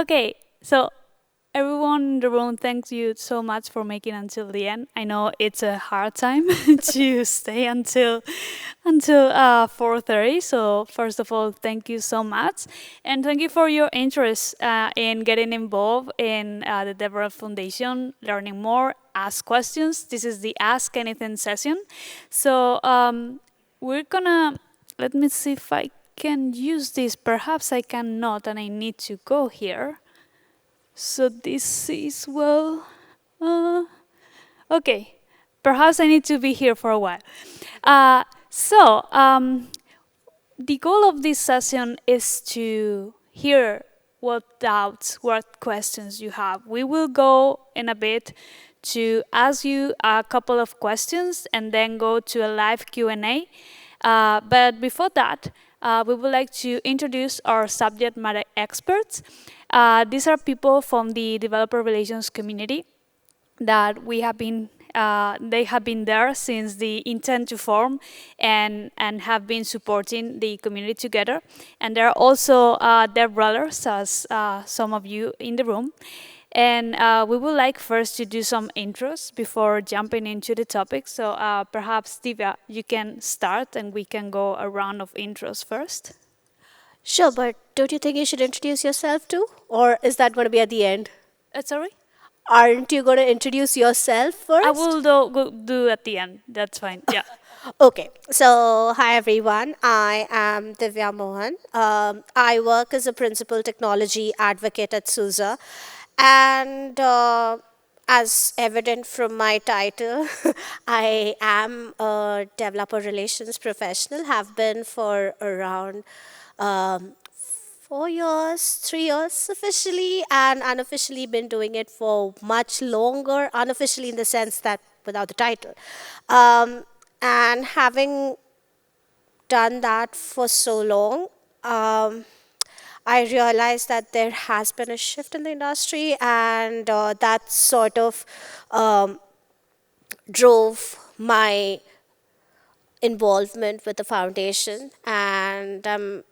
Okay, so everyone in the room, thanks you so much for making until the end. I know it's a hard time to stay until 4:30. So first of all, thank you so much, and thank you for your interest in getting involved in the DevRel Foundation, learning more, ask questions. This is the Ask Anything session. So we're gonna let me see if I can use this. Perhaps I cannot, and I need to go here. So this is, well, uh, okay. Perhaps I need to be here for a while. So the goal of this session is to hear what doubts, what questions you have. We will go in a bit to ask you a couple of questions and then go to a live Q&A. But before that, we would like to introduce our subject matter experts. These are people from the developer relations community that they have been there since the intent to form and have been supporting the community together. And there are also their brothers, as some of you in the room. And we would like first to do some intros before jumping into the topic. So perhaps, Divya, you can start and we can go a round of intros first. Sure, but don't you think you should introduce yourself too? Or is that going to be at the end? Sorry? Aren't you going to introduce yourself I first? will do at the end. That's fine. Yeah. Okay, so hi everyone. I am Divya Mohan. I work as a principal technology advocate at SUSE. And as evident from my title, I am a developer relations professional, have been for around 4 years, 3 years officially, and unofficially been doing it for much longer, unofficially in the sense that without the title. And having done that for so long, I realized that there has been a shift in the industry, and that sort of um, drove my involvement with the foundation. And I'm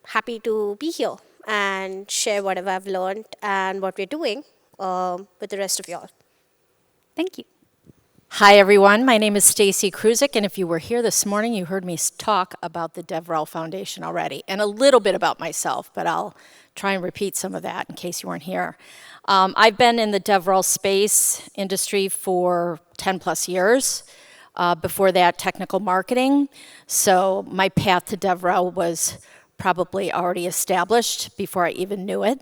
happy to be here and share whatever I've learned and what we're doing with the rest of y'all. Thank you. Hi, everyone. My name is Stacy Kruzik, and if you were here this morning, you heard me talk about the DevRel Foundation already, and a little bit about myself, but I'll try and repeat some of that in case you weren't here. I've been in the DevRel space industry for 10 plus years. Before that, technical marketing. So my path to DevRel was probably already established before I even knew it.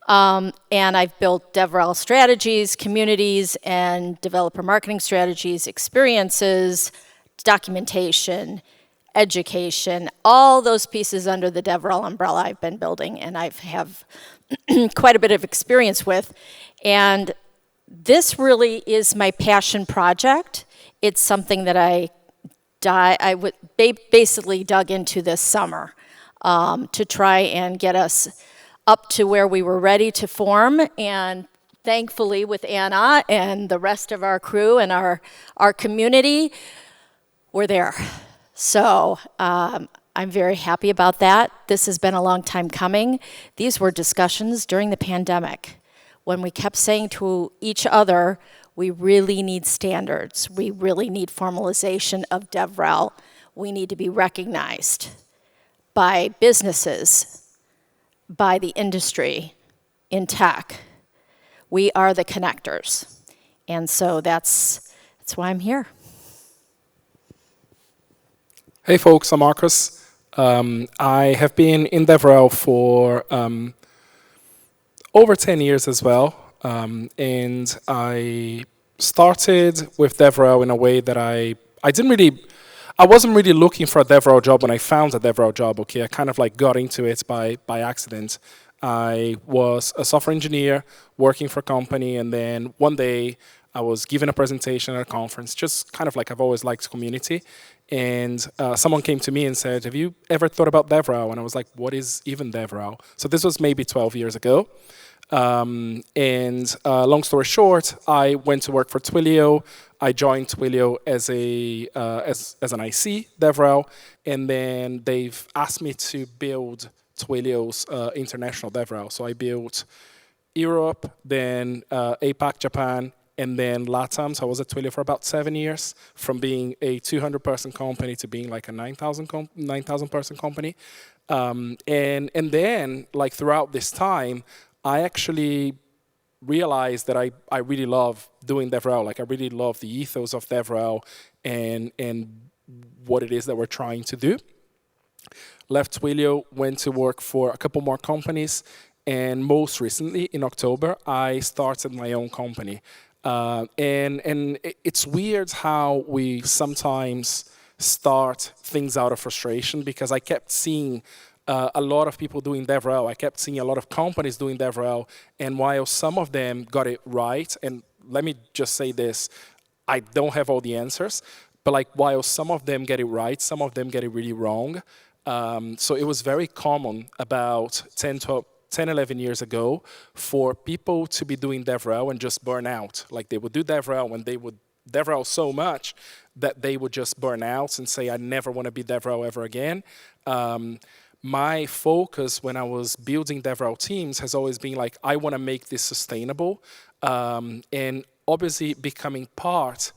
And I've built DevRel strategies, communities, and developer marketing strategies, experiences, documentation, education, all those pieces under the DevRel umbrella I've been building and I have quite a bit of experience with. And this really is my passion project. It's something that I basically dug into this summer to try and get us up to where we were ready to form, and thankfully with Anna and the rest of our crew and our community, we're there. So I'm very happy about that. This has been a long time coming. These were discussions during the pandemic when we kept saying to each other, we really need standards. We really need formalization of DevRel. We need to be recognized by businesses, by the industry in tech. We are the connectors. And so that's why I'm here. Hey folks, I'm Marcus. I have been in DevRel for over 10 years as well. And I started with DevRel in a way that I wasn't really looking for a DevRel job when I found a DevRel job, okay? I kind of like got into it by accident. I was a software engineer working for a company, and then one day I was giving a presentation at a conference, just kind of like I've always liked community. And someone came to me and said, have you ever thought about DevRel? And I was like, what is even DevRel? So this was maybe 12 years ago. Long story short, I went to work for Twilio. I joined Twilio as an IC DevRel, and then they've asked me to build Twilio's international DevRel. So I built Europe, then APAC, Japan, and then LATAM. So I was at Twilio for about 7 years, from being a 200-person company to being like a 9,000-person company. And then, like throughout this time, I actually realized that I really love doing DevRel. Like I really love the ethos of DevRel and what it is that we're trying to do. Left Twilio, went to work for a couple more companies, and most recently, in October, I started my own company. And it's weird how we sometimes start things out of frustration, because I kept seeing a lot of people doing DevRel. I kept seeing a lot of companies doing DevRel, and while some of them got it right, and let me just say this, I don't have all the answers, but like while some of them get it right, some of them get it really wrong. So it was very common about 10, 11 years ago for people to be doing DevRel and just burn out. Like they would do DevRel and they would DevRel so much that they would just burn out and say, I never want to be DevRel ever again. My focus when I was building DevRel teams has always been like, I want to make this sustainable. And obviously becoming part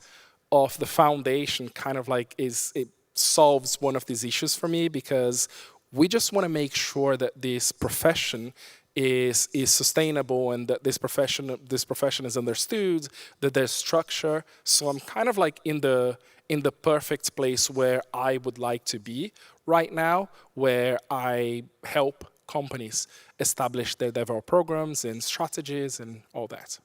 of the foundation kind of like it solves one of these issues for me, because we just want to make sure that this profession is sustainable and that this profession is understood, that there's structure. So I'm kind of like in the perfect place where I would like to be right now, where I help companies establish their DevRel programs and strategies and all that.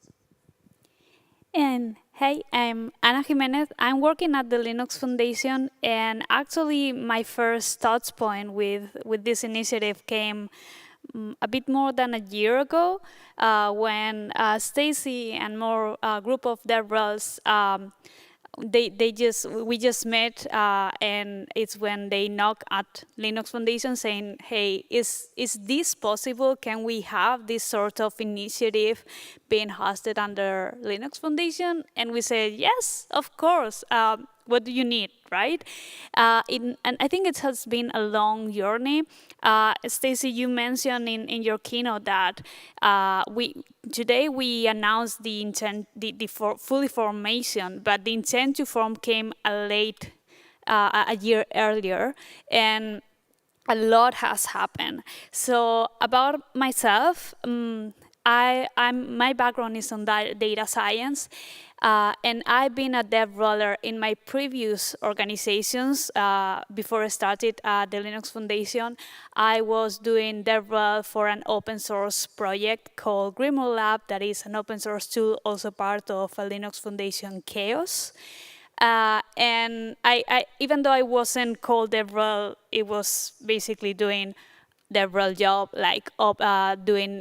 And hey, I'm Ana Jimenez. I'm working at the Linux Foundation, and actually my first touch point with this initiative came a bit more than a year ago, when Stacy and more group of DevRels, we just met, and it's when they knock at Linux Foundation saying, hey, is this possible? Can we have this sort of initiative being hosted under Linux Foundation? And we said, yes, of course. What do you need, right? And I think it has been a long journey. Stacy, you mentioned in your keynote that today we announced the intent, the fully formation, but the intent to form came a year earlier, and a lot has happened. So about myself, my background is on data science, and I've been a DevReller in my previous organizations. Before I started the Linux Foundation, I was doing DevRel for an open source project called Grimoire Lab, that is an open source tool, also part of a Linux Foundation Chaos. And I even though I wasn't called DevRel, it was basically doing DevRel job, like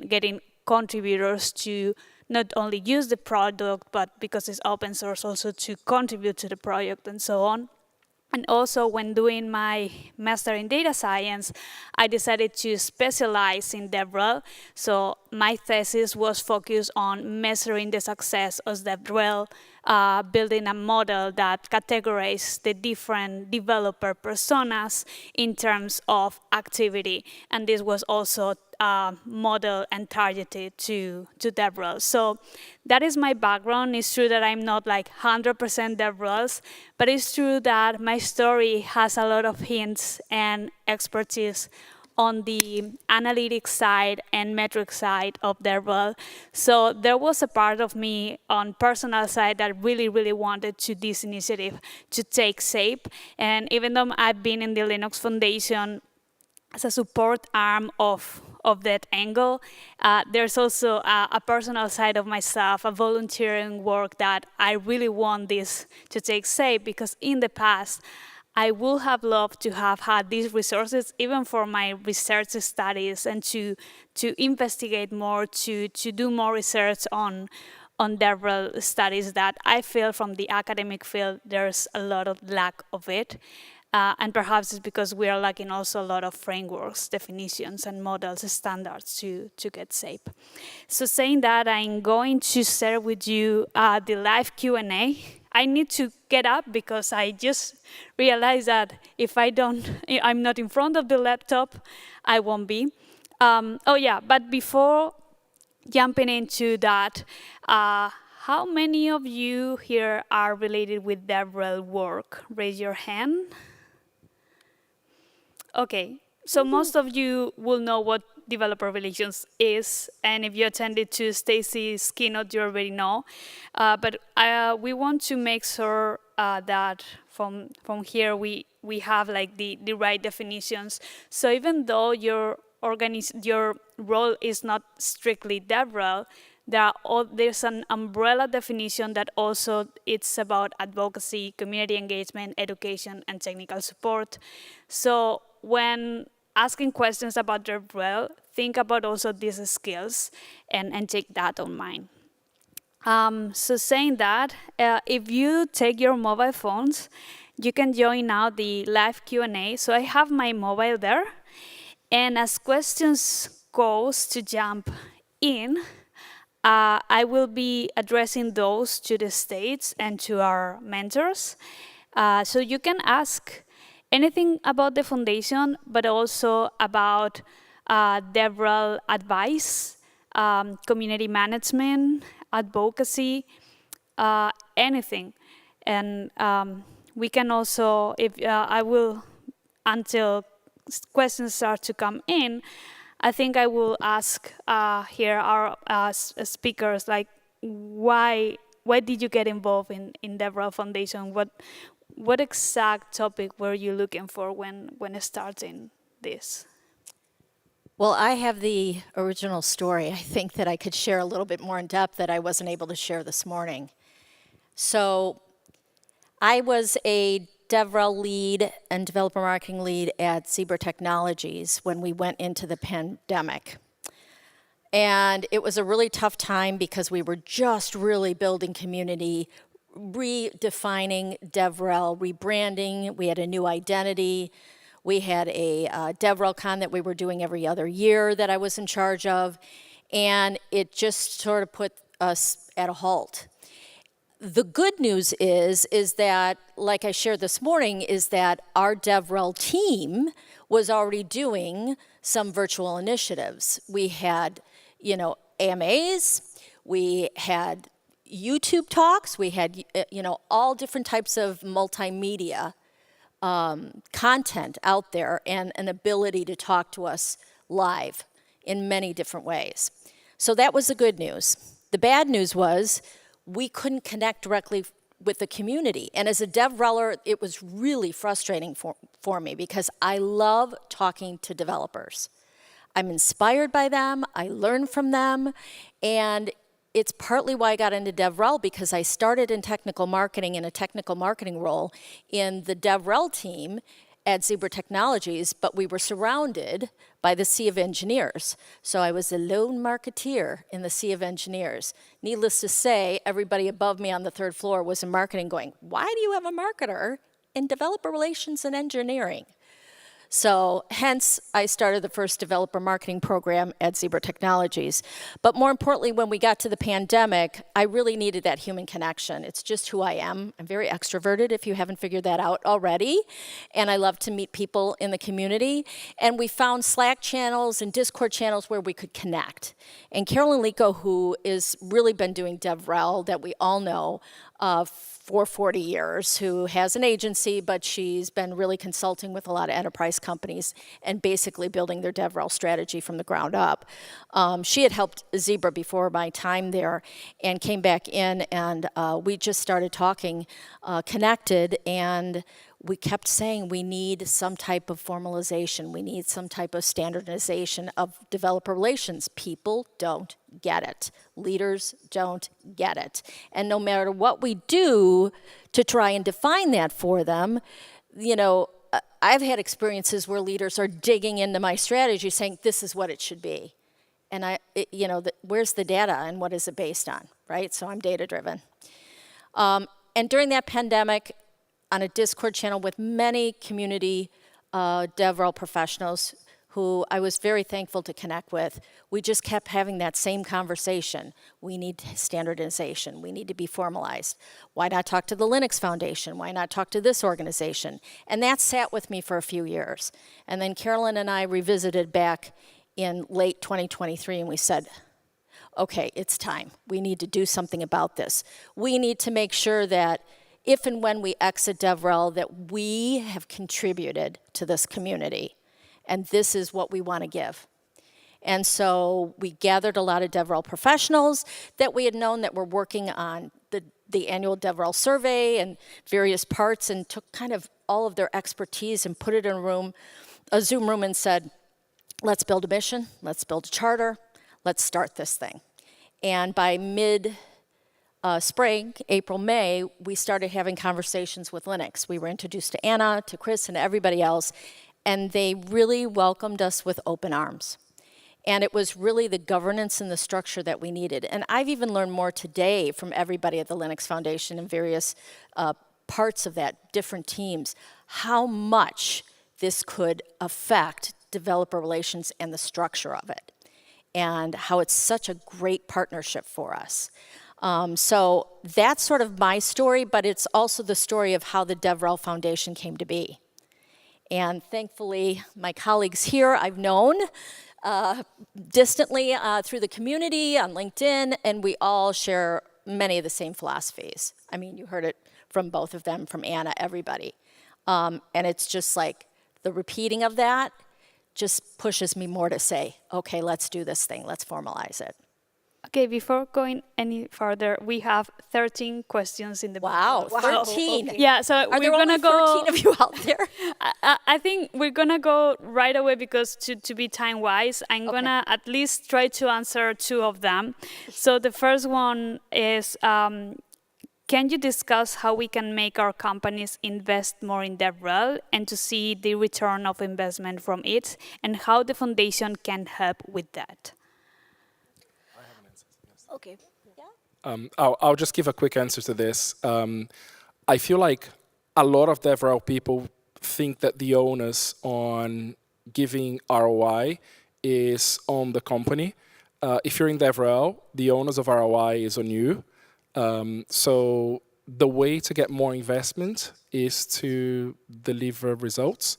getting contributors to not only use the product, but because it's open source, also to contribute to the project and so on. And also, when doing my master in data science, I decided to specialize in DevRel. So my thesis was focused on measuring the success of DevRel, building a model that categorizes the different developer personas in terms of activity. And this was also model and targeted to DevRel. So that is my background. It's true that I'm not like 100% DevRels, but it's true that my story has a lot of hints and expertise on the analytics side and metric side of DevRel. So there was a part of me on personal side that really, really wanted this initiative to take shape. And even though I've been in the Linux Foundation as a support arm of that angle, there's also a personal side of myself, a volunteering work that I really want this to take shape, because in the past, I would have loved to have had these resources, even for my research studies, and to investigate more, to do more research on DevRel studies that I feel from the academic field, there's a lot of lack of it. And perhaps it's because we are lacking also a lot of frameworks, definitions, and models, standards to get shape. So saying that, I'm going to share with you the live Q&A. I need to get up because I just realized that if I'm not in front of the laptop, I won't be. But before jumping into that, how many of you here are related with DevRel work? Raise your hand. Okay, so most of you will know what developer relations is, and if you attended to Stacy's keynote, you already know. But we want to make sure that from here we have like the right definitions. So even though your role is not strictly DevRel, there's an umbrella definition that also it's about advocacy, community engagement, education, and technical support. So when asking questions about DevRel, think about also these skills and take that on mind. So saying that, if you take your mobile phones, you can join now the live Q&A. So I have my mobile there, and as questions goes to jump in, I will be addressing those to the states and to our mentors. So you can ask anything about the foundation, but also about DevRel advice, community management, advocacy, anything. And we can also, if I will, until questions start to come in, I think I will ask here our speakers, like, why did you get involved in DevRel Foundation? What exact topic were you looking for when starting this? Well, I have the original story. I think that I could share a little bit more in depth that I wasn't able to share this morning. So I was a DevRel lead and developer marketing lead at Zebra Technologies when we went into the pandemic. And it was a really tough time because we were just really building community, redefining DevRel, rebranding. We had a new identity. We had a DevRel Con that we were doing every other year that I was in charge of. And it just sort of put us at a halt. The good news is that, like I shared this morning, is that our DevRel team was already doing some virtual initiatives. We had, AMAs, we had YouTube talks, we had, all different types of multimedia content out there and an ability to talk to us live in many different ways. So that was the good news. The bad news was we couldn't connect directly with the community. And as a DevReller, it was really frustrating for me because I love talking to developers. I'm inspired by them, I learn from them, and it's partly why I got into DevRel, because I started in technical marketing in a technical marketing role in the DevRel team at Zebra Technologies, but we were surrounded by the sea of engineers. So I was a lone marketeer in the sea of engineers. Needless to say, everybody above me on the third floor was in marketing going, why do you have a marketer in developer relations and engineering? So hence, I started the first developer marketing program at Zebra Technologies. But more importantly, when we got to the pandemic, I really needed that human connection. It's just who I am. I'm very extroverted, if you haven't figured that out already. And I love to meet people in the community. And we found Slack channels and Discord channels where we could connect. And Carolyn Lico, who has really been doing DevRel, that we all know, for 40 years, who has an agency, but she's been really consulting with a lot of enterprise companies and basically building their DevRel strategy from the ground up. She had helped Zebra before my time there and came back in, and we just started talking, connected, and we kept saying we need some type of formalization. We need some type of standardization of developer relations. People don't get it. Leaders don't get it. And no matter what we do to try and define that for them, I've had experiences where leaders are digging into my strategy saying, this is what it should be. And where's the data and what is it based on, right? So I'm data driven. And during that pandemic, on a Discord channel with many community DevRel professionals who I was very thankful to connect with, we just kept having that same conversation. We need standardization. We need to be formalized. Why not talk to the Linux Foundation? Why not talk to this organization? And that sat with me for a few years. And then Carolyn and I revisited back in late 2023, and we said, okay, it's time. We need to do something about this. We need to make sure that if and when we exit DevRel, that we have contributed to this community. And this is what we want to give. And so we gathered a lot of DevRel professionals that we had known that were working on the annual DevRel survey and various parts, and took kind of all of their expertise and put it in a Zoom room, and said, let's build a mission, let's build a charter, let's start this thing. And by spring, April, May, we started having conversations with Linux. We were introduced to Anna, to Chris, and to everybody else, and they really welcomed us with open arms. And it was really the governance and the structure that we needed. And I've even learned more today from everybody at the Linux Foundation and various parts of that, different teams, how much this could affect developer relations and the structure of it, and how it's such a great partnership for us. So that's sort of my story, but it's also the story of how the DevRel Foundation came to be. And thankfully, my colleagues here I've known distantly through the community on LinkedIn, and we all share many of the same philosophies. I mean, you heard it from both of them, from Anna, everybody. And it's just like the repeating of that just pushes me more to say, okay, let's do this thing, let's formalize it. Okay, before going any further, we have 13 questions in the Wow, book. 13. Okay. Yeah, so Are we're there gonna only go. 13 of you out there? I think we're gonna go right away because to be time wise, I'm gonna at least try to answer 2 of them. So the first one is, can you discuss how we can make our companies invest more in DevRel and to see the return of investment from it, and how the foundation can help with that? Okay. I'll just give a quick answer to this. I feel like a lot of DevRel people think that the onus on giving ROI is on the company. If you're in DevRel, the onus of ROI is on you. So the way to get more investment is to deliver results.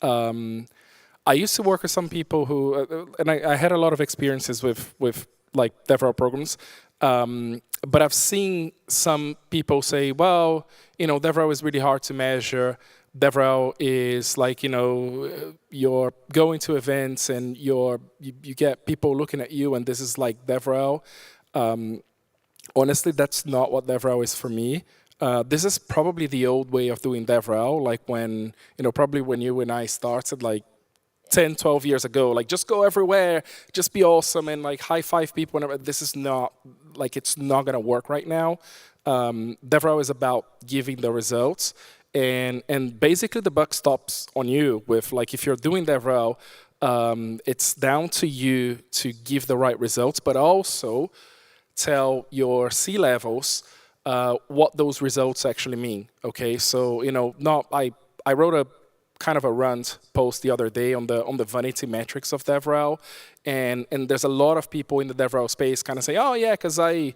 I used to work with some people who, and I had a lot of experiences with like DevRel programs. But I've seen some people say, well, DevRel is really hard to measure. DevRel is like, you're going to events and you get people looking at you, and this is like DevRel. Honestly, that's not what DevRel is for me. This is probably the old way of doing DevRel, like when, probably when you and I started, like 10, 12 years ago, like just go everywhere, just be awesome and like high five people. And this is not, like it's not gonna work right now. DevRel is about giving the results, and basically the buck stops on you with, like, if you're doing DevRel, it's down to you to give the right results, but also tell your C-levels what those results actually mean. Okay, so I wrote a kind of a rant post the other day on the vanity metrics of DevRel, and there's a lot of people in the DevRel space kind of say, oh yeah, because I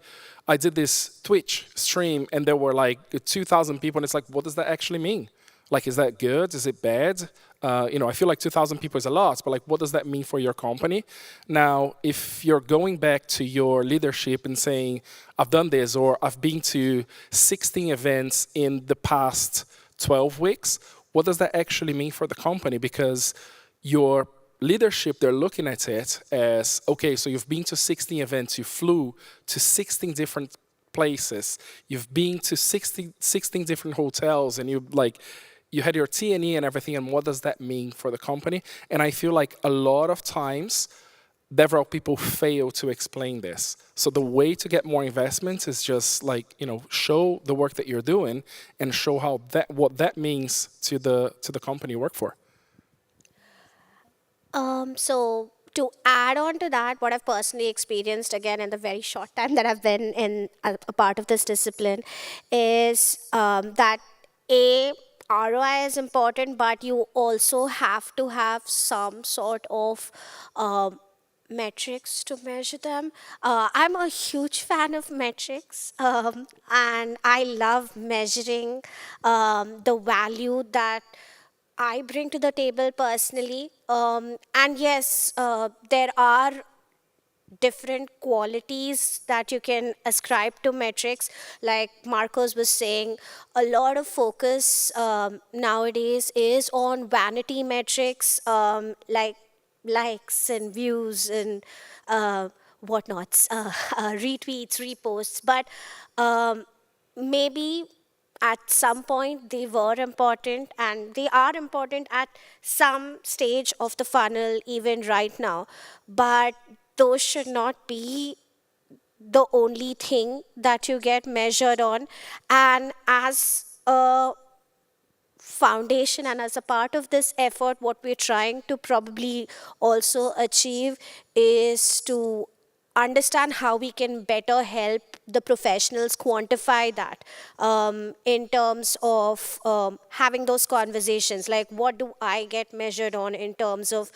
did this Twitch stream and there were like 2,000 people, and it's like, what does that actually mean? Like, is that good? Is it bad? I feel like 2,000 people is a lot, but like, what does that mean for your company? Now, if you're going back to your leadership and saying, I've done this, or I've been to 16 events in the past 12 weeks, what does that actually mean for the company? Because your leadership, they're looking at it as, okay, so you've been to 16 events, you flew to 16 different places, you've been to 16 different hotels, and you had your T&E and everything, and what does that mean for the company? And I feel like a lot of times, DevRel people fail to explain this. So the way to get more investments is just like, show the work that you're doing and show what that means to the company you work for. So to add on to that, what I've personally experienced, again, in the very short time that I've been in a part of this discipline, is that ROI is important, but you also have to have some sort of metrics to measure them. I'm a huge fan of metrics, and I love measuring the value that I bring to the table personally. And yes, there are different qualities that you can ascribe to metrics. Like Marcos was saying, a lot of focus nowadays is on vanity metrics, like likes and views and whatnots, retweets, reposts. But maybe at some point they were important, and they are important at some stage of the funnel even right now, but those should not be the only thing that you get measured on. And as a foundation and as a part of this effort, what we're trying to probably also achieve is to understand how we can better help the professionals quantify that, in terms of having those conversations, like what do I get measured on in terms of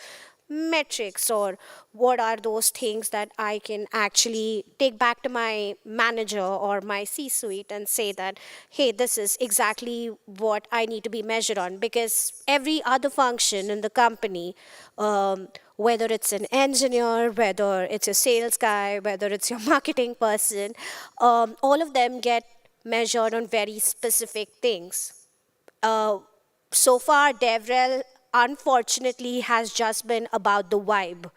metrics, or what are those things that I can actually take back to my manager or my C-suite and say that, hey, this is exactly what I need to be measured on. Because every other function in the company, whether it's an engineer, whether it's a sales guy, whether it's your marketing person, all of them get measured on very specific things. uh, so far, DevRel unfortunately has just been about the vibe.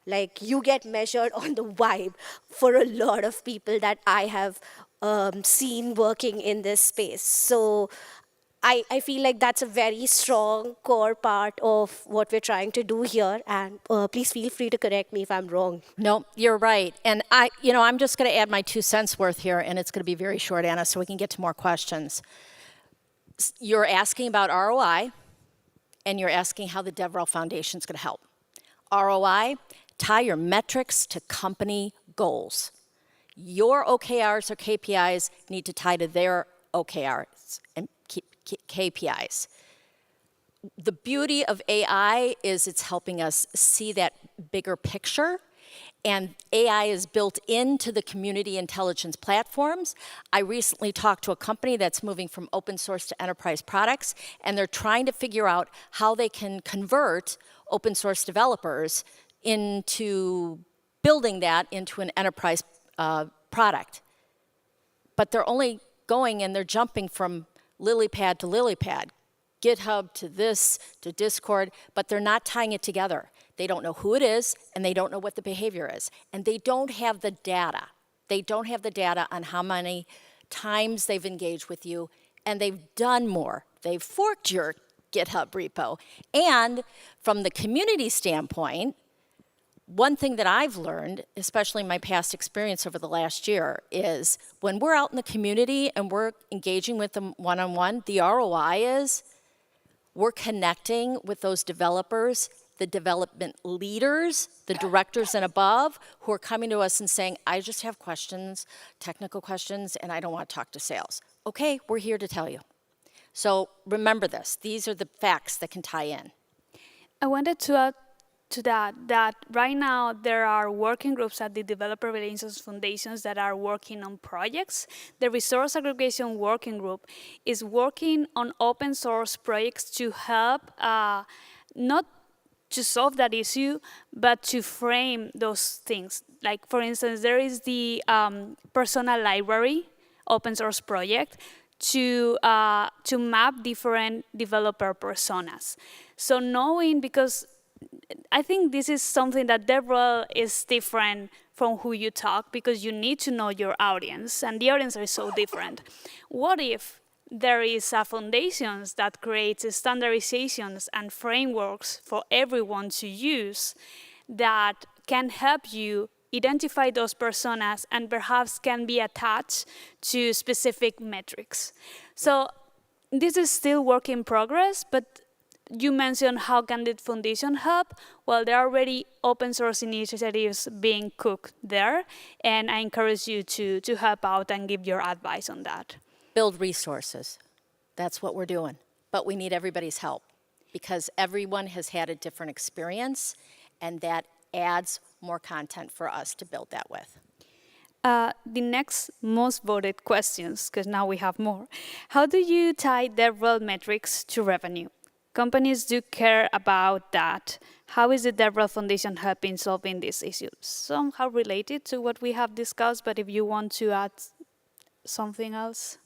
Like you get measured on the vibe for a lot of people that I have seen working in this space. So I feel like that's a very strong core part of what we're trying to do here. And please feel free to correct me if I'm wrong. No, you're right. And I'm just going to add my 2 cents worth here, and it's going to be very short, Anna, so we can get to more questions. You're asking about ROI, and you're asking how the DevRel Foundation is going to help. ROI, tie your metrics to company goals. Your OKRs or KPIs need to tie to their OKRs and KPIs. The beauty of AI is it's helping us see that bigger picture, and AI is built into the community intelligence platforms. I recently talked to a company that's moving from open source to enterprise products, and they're trying to figure out how they can convert open source developers into building that into an enterprise product. But they're only going and they're jumping from LilyPad to LilyPad, GitHub to this, to Discord, but they're not tying it together. They don't know who it is, and they don't know what the behavior is. And they don't have the data. They don't have the data on how many times they've engaged with you, and they've done more. They've forked your GitHub repo. And from the community standpoint, one thing that I've learned, especially in my past experience over the last year, is when we're out in the community and we're engaging with them one-on-one, the ROI is we're connecting with those developers, the development leaders, the directors and above, who are coming to us and saying, I just have questions, technical questions, and I don't want to talk to sales. Okay, we're here to tell you. So remember this. These are the facts that can tie in. I wanted to add to that right now there are working groups at the Developer Relations Foundations that are working on projects. The Resource Aggregation Working Group is working on open source projects to help not to solve that issue, but to frame those things. Like, for instance, there is the Persona Library open source project to map different developer personas. So knowing, because I think this is something that DevRel is different from who you talk, because you need to know your audience, and the audience are so different. What if there is a foundations that creates standardizations and frameworks for everyone to use that can help you identify those personas and perhaps can be attached to specific metrics? So this is still work in progress, but you mentioned how can the foundation help? Well, there are already open source initiatives being cooked there, and I encourage you to help out and give your advice on that. Build resources. That's what we're doing. But we need everybody's help, because everyone has had a different experience, and that adds more content for us to build that with. The next most voted questions, because now we have more. How do you tie DevRel metrics to revenue? Companies do care about that. how is the DevRel Foundation helping solving this issue? Somehow related to what we have discussed, but if you want to add something else.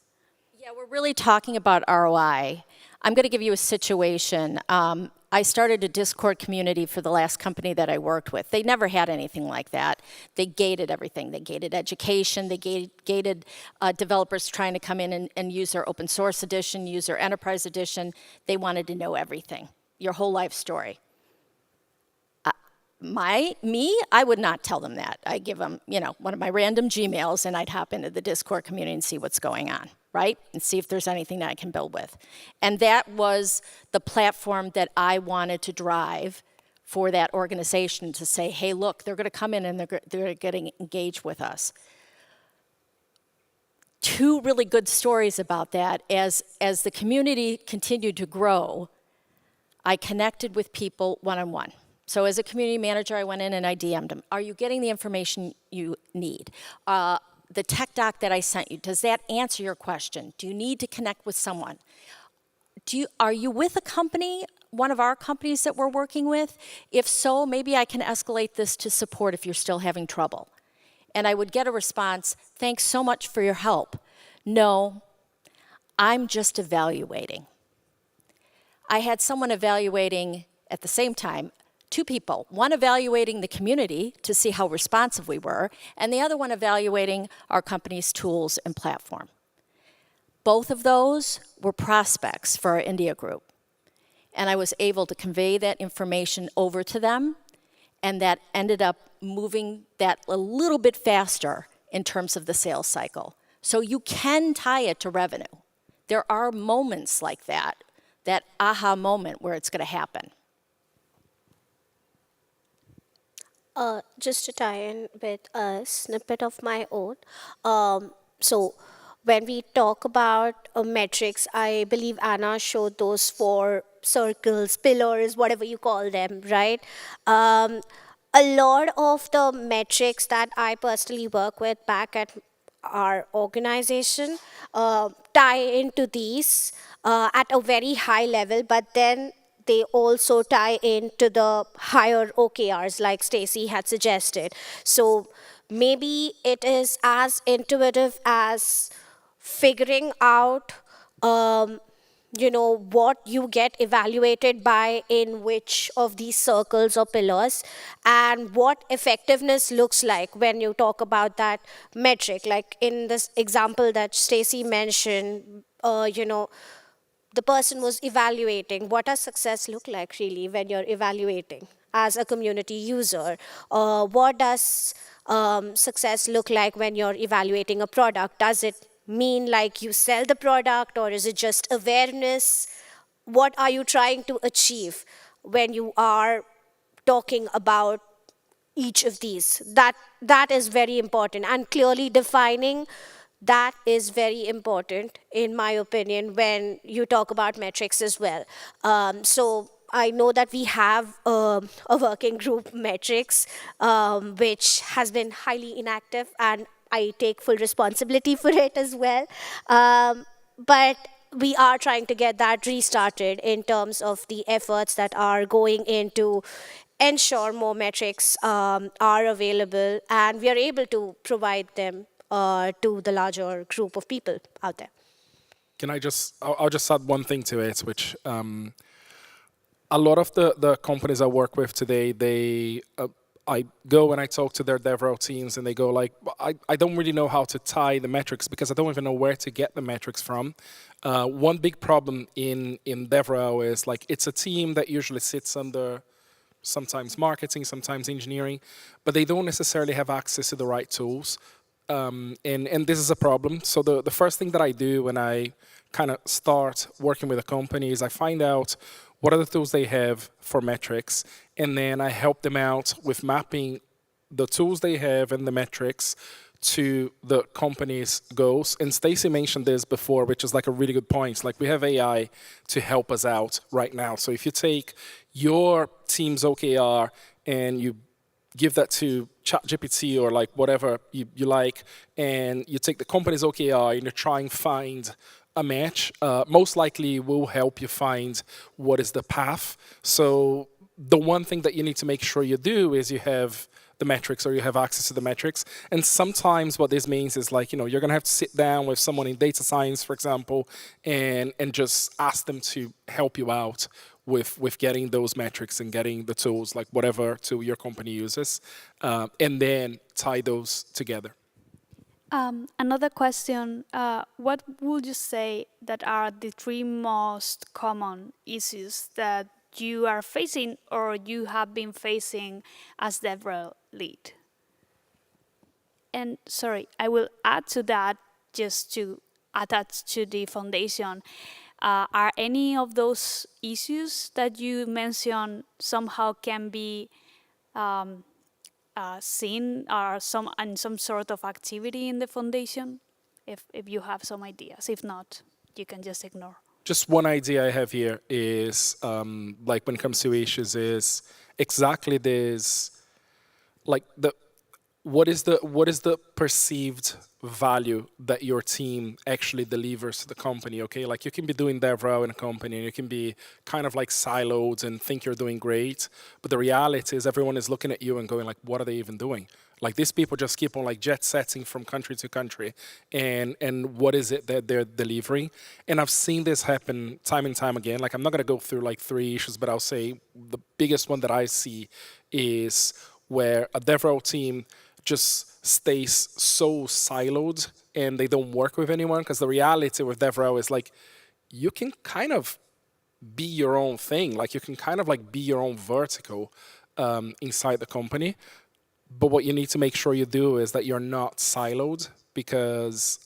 Yeah, we're really talking about ROI. I'm going to give you a situation. I started a Discord community for the last company that I worked with. They never had anything like that. They gated everything. They gated education. They gated developers trying to come in and use their open source edition, use their enterprise edition. They wanted to know everything, your whole life story. I would not tell them that. I give them, one of my random Gmails, and I'd hop into the Discord community and see what's going on, right? And see if there's anything that I can build with. And that was the platform that I wanted to drive for that organization to say, hey, look, they're going to come in and they're getting engaged with us. Two really good stories about that. As the community continued to grow, I connected with people one-on-one. So as a community manager, I went in and I DM'd them. Are you getting the information you need? The tech doc that I sent you, does that answer your question? Do you need to connect with someone? Are you with a company, one of our companies that we're working with? If so, maybe I can escalate this to support if you're still having trouble. And I would get a response, thanks so much for your help. No, I'm just evaluating. I had someone evaluating at the same time, two people, one evaluating the community to see how responsive we were, and the other one evaluating our company's tools and platform. Both of those were prospects for our India group. And I was able to convey that information over to them, and that ended up moving that a little bit faster in terms of the sales cycle. So you can tie it to revenue. There are moments like that aha moment where it's going to happen. Just to tie in with a snippet of my own. So when we talk about metrics, I believe Anna showed those 4 circles, pillars, whatever you call them, right? A lot of the metrics that I personally work with back at our organization tie into these at a very high level, but then they also tie into the higher OKRs like Stacy had suggested. So maybe it is as intuitive as figuring out what you get evaluated by in which of these circles or pillars, and what effectiveness looks like when you talk about that metric. Like in this example that Stacy mentioned, the person was evaluating what does success look like really when you're evaluating as a community user. What does success look like when you're evaluating a product? Does it mean like you sell the product, or is it just awareness? What are you trying to achieve when you are talking about each of these? That is very important, and clearly defining that is very important, in my opinion, when you talk about metrics as well. So I know that we have a working group metrics, which has been highly inactive, and I take full responsibility for it as well. But we are trying to get that restarted in terms of the efforts that are going into ensure more metrics are available, and we are able to provide them to the larger group of people out there. I'll just add one thing to it, which a lot of the companies I work with today, I go and I talk to their DevRel teams, and they go like, I don't really know how to tie the metrics because I don't even know where to get the metrics from. One big problem in DevRel is like it's a team that usually sits under sometimes marketing, sometimes engineering, but they don't necessarily have access to the right tools. And this is a problem. So the first thing that I do when I kind of start working with a company is I find out what are the tools they have for metrics, and then I help them out with mapping the tools they have and the metrics to the company's goals. And Stacy mentioned this before, which is like a really good point. Like we have AI to help us out right now. So if you take your team's OKR and you give that to ChatGPT or like whatever you like, and you take the company's OKR and you try and find a match, most likely will help you find what is the path. So the one thing that you need to make sure you do is you have the metrics, or you have access to the metrics. And sometimes what this means is, like, you're going to have to sit down with someone in data science, for example, and just ask them to help you out with getting those metrics and getting the tools, like whatever tool your company uses, and then tie those together. Another question, what would you say that are the three most common issues that you are facing or you have been facing as DevRel lead? And sorry, I will add to that, just to attach to the foundation. Are any of those issues that you mentioned somehow can be seen or some sort of activity in the foundation? If you have some ideas. If not, you can just ignore. Just one idea I have here is, like, when it comes to issues, is exactly this, like, what is the perceived value that your team actually delivers to the company? Okay, like, you can be doing DevRel in a company and you can be kind of like siloed and think you're doing great, but the reality is everyone is looking at you and going like, what are they even doing? Like, these people just keep on like jet setting from country to country, and what is it that they're delivering? And I've seen this happen time and time again. Like, I'm not gonna go through like three issues, but I'll say the biggest one that I see is where a DevRel team just stays so siloed and they don't work with anyone, because the reality with DevRel is, like, you can kind of be your own thing. Like, you can kind of like be your own vertical inside the company. But what you need to make sure you do is that you're not siloed, because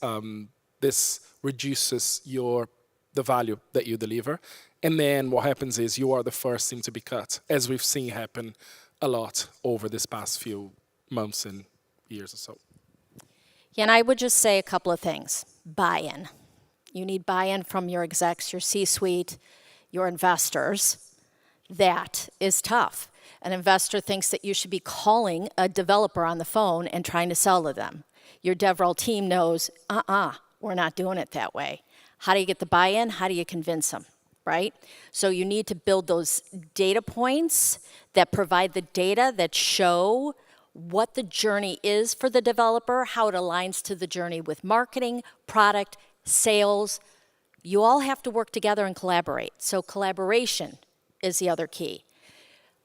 this reduces the value that you deliver. And then what happens is you are the first thing to be cut, as we've seen happen a lot over this past few months and years or so. Yeah, and I would just say a couple of things. Buy-in. You need buy-in from your execs, your C-suite, your investors. That is tough. An investor thinks that you should be calling a developer on the phone and trying to sell to them. Your DevRel team knows, we're not doing it that way. How do you get the buy-in? How do you convince them, right? So you need to build those data points that provide the data that show what the journey is for the developer, how it aligns to the journey with marketing, product, sales. You all have to work together and collaborate. So collaboration is the other key.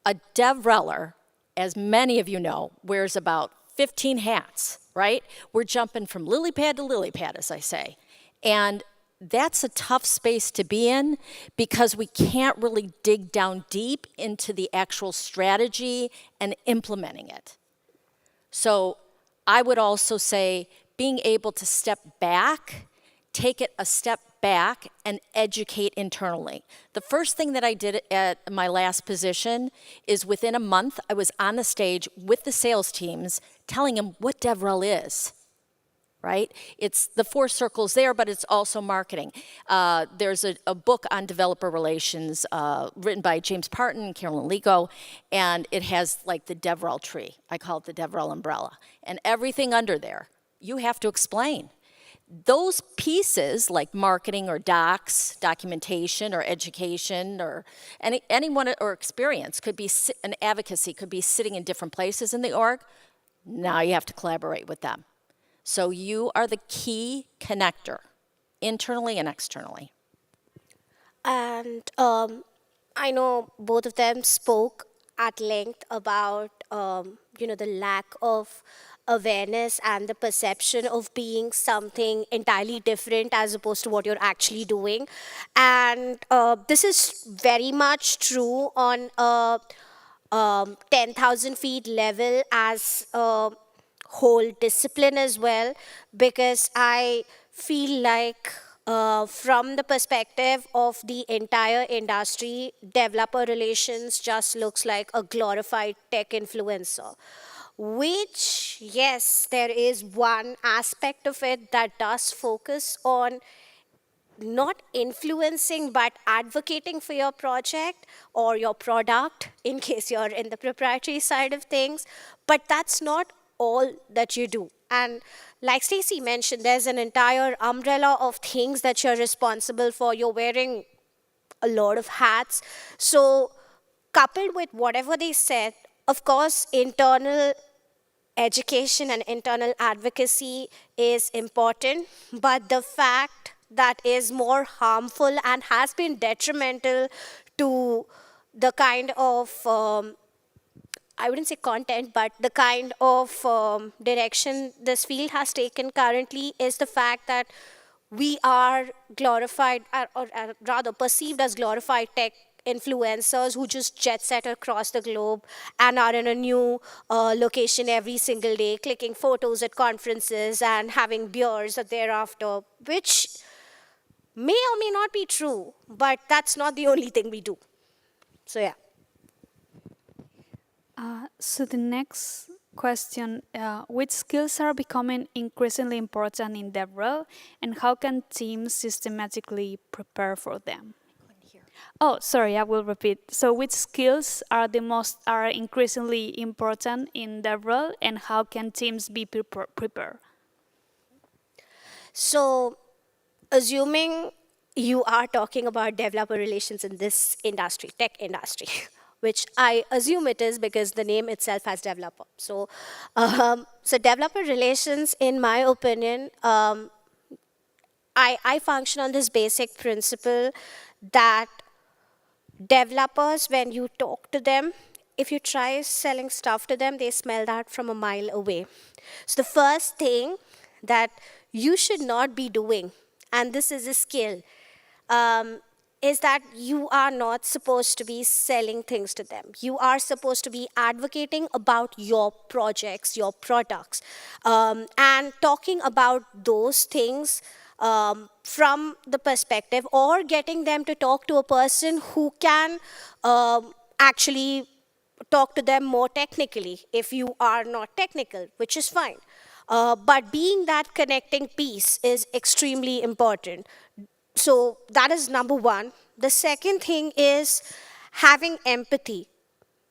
A DevReller, as many of you know, wears about 15 hats, right? We're jumping from lily pad to lily pad, as I say. And that's a tough space to be in, because we can't really dig down deep into the actual strategy and implementing it. So I would also say being able to step back, take it a step back and educate internally. The first thing that I did at my last position is, within a month, I was on the stage with the sales teams telling them what DevRel is, right? It's the 4 circles there, but it's also marketing. There's a book on developer relations written by James Parton and Carolyn Ligo, and it has like the DevRel tree. I call it the DevRel umbrella. And everything under there, you have to explain. Those pieces, like marketing or docs, documentation or education or anyone or experience, could be an advocacy, could be sitting in different places in the org. Now you have to collaborate with them. So you are the key connector, internally and externally. And I know both of them spoke at length about the lack of awareness and the perception of being something entirely different as opposed to what you're actually doing. And this is very much true on a 10,000 feet level as a whole discipline as well, because I feel like from the perspective of the entire industry, developer relations just looks like a glorified tech influencer. Which, yes, there is one aspect of it that does focus on not influencing but advocating for your project or your product in case you're in the proprietary side of things. But that's not all that you do. And like Stacey mentioned, there's an entire umbrella of things that you're responsible for. You're wearing a lot of hats. So coupled with whatever they said, of course, internal education and internal advocacy is important, but the fact that is more harmful and has been detrimental to the kind of I wouldn't say content, but the kind of direction this field has taken currently is the fact that we are glorified, or rather perceived as glorified tech influencers who just jet set across the globe and are in a new location every single day, clicking photos at conferences and having beers thereafter, which may or may not be true, but that's not the only thing we do. So, yeah. So the next question, which skills are becoming increasingly important in DevRel, and how can teams systematically prepare for them? Oh, sorry, I will repeat. So which skills are increasingly important in DevRel, and how can teams be prepared? So, assuming you are talking about developer relations in this industry, tech industry, which I assume it is because the name itself has developer. So developer relations, in my opinion, I function on this basic principle that developers, when you talk to them, if you try selling stuff to them, they smell that from a mile away. So the first thing that you should not be doing, and this is a skill, is that you are not supposed to be selling things to them. You are supposed to be advocating about your projects, your products, and talking about those things from the perspective, or getting them to talk to a person who can actually talk to them more technically if you are not technical, which is fine. But being that connecting piece is extremely important. So that is number one. The second thing is having empathy.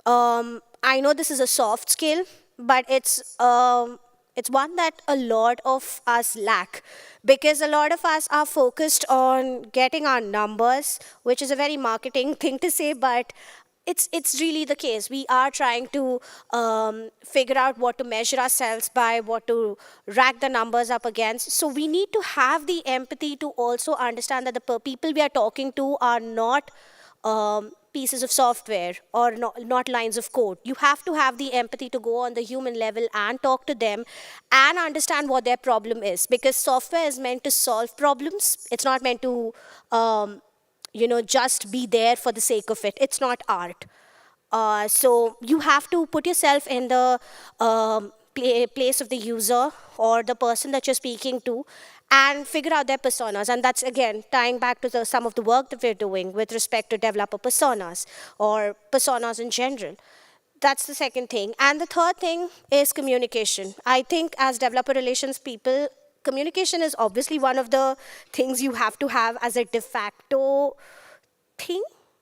I know this is a soft skill, but it's one that a lot of us lack, because a lot of us are focused on getting our numbers, which is a very marketing thing to say, but it's really the case. We are trying to figure out what to measure ourselves by, what to rack the numbers up against. So we need to have the empathy to also understand that the people we are talking to are not pieces of software or not lines of code. You have to have the empathy to go on the human level and talk to them and understand what their problem is, because software is meant to solve problems. It's not meant to just be there for the sake of it. It's not art. So you have to put yourself in the place of the user or the person that you're speaking to and figure out their personas. And that's, again, tying back to some of the work that we're doing with respect to developer personas or personas in general. That's the second thing. And the third thing is communication. I think as developer relations people, communication is obviously one of the things you have to have as a de facto thing.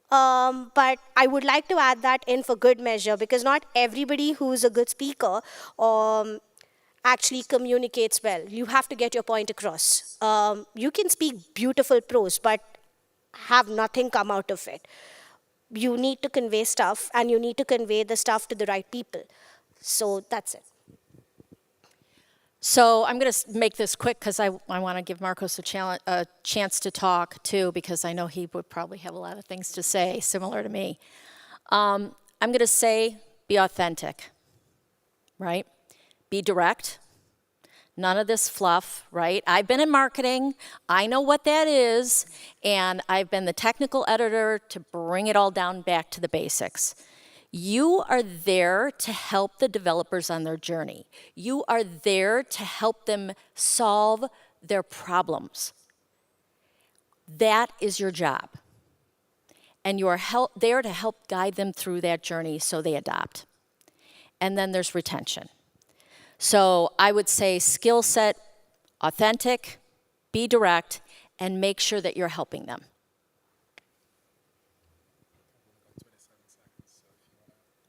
But I would like to add that in for good measure, because not everybody who's a good speaker actually communicates well. You have to get your point across. You can speak beautiful prose, but have nothing come out of it. You need to convey stuff, and you need to convey the stuff to the right people. So that's it. So I'm going to make this quick because I want to give Marcos a chance to talk too, because I know he would probably have a lot of things to say similar to me. I'm going to say be authentic, right? Be direct. None of this fluff, right? I've been in marketing. I know what that is. And I've been the technical editor to bring it all down back to the basics. You are there to help the developers on their journey. You are there to help them solve their problems. That is your job. And you are there to help guide them through that journey so they adopt. And then there's retention. So I would say skill set, authentic, be direct, and make sure that you're helping them.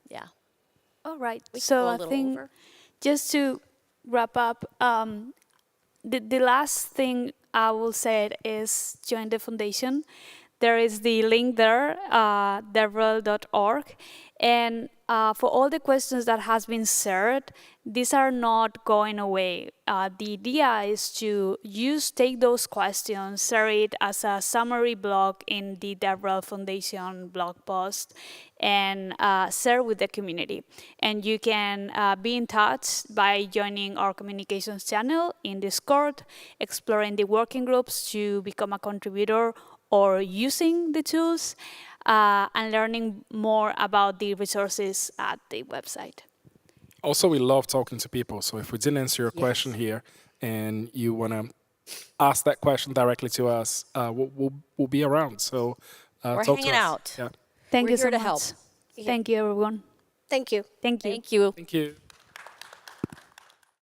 Yeah. All right. We can So go a I little think over. just to wrap up, the last thing I will say is join the foundation. There is the link there, devrel.org. And for all the questions that has been shared, these are not going away. The idea is to take those questions, share it as a summary blog in the DevRel Foundation blog post, and share with the community. And you can be in touch by joining our communications channel in Discord, exploring the working groups to become a contributor, or using the tools, and learning more about the resources at the website. Also, we love talking to people. So if we didn't answer your question here and you want to ask that question directly to us, we'll be around. So We're talk to hanging us. out. Yeah. Thank We're you here so to much. help. Thank you, everyone. Thank you. Thank you. Thank you. Thank you.